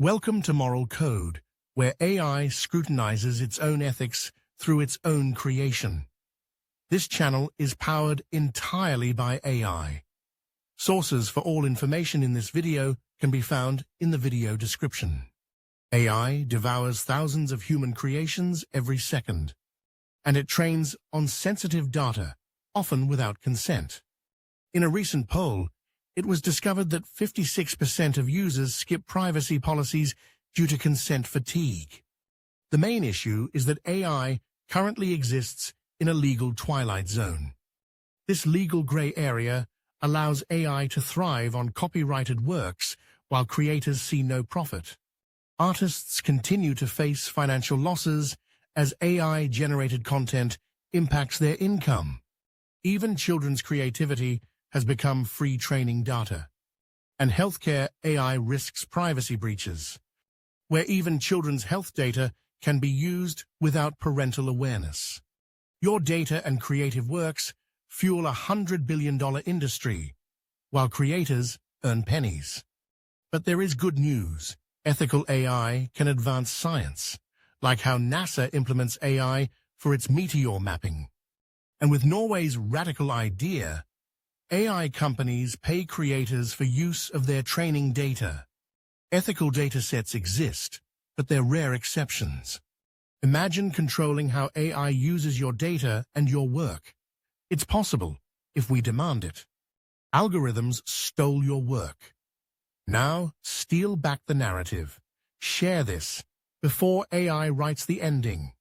Welcome to Moral Code, where AI scrutinizes its own ethics through its own creation. This channel is powered entirely by AI. Sources for all information in this video can be found in the video description. AI devours thousands of human creations every second, and it trains on sensitive data, often without consent. In a recent poll, it was discovered that 56% of users skip privacy policies due to consent fatigue. The main issue is that AI currently exists in a legal twilight zone. This legal gray area allows AI to thrive on copyrighted works while creators see no profit. Artists continue to face financial losses as AI-generated content impacts their income. Even children's creativity has become free training data. And healthcare AI risks privacy breaches, where even children's health data can be used without parental awareness. Your data and creative works fuel a $100 billion industry, while creators earn pennies. But there is good news. Ethical AI can advance science, like how NASA implements AI for its meteor mapping. And with Norway's radical idea, AI companies pay creators for use of their training data. Ethical datasets exist, but they're rare exceptions. Imagine controlling how AI uses your data and your work. It's possible if we demand it. Algorithms stole your work. Now, steal back the narrative. Share this before AI writes the ending.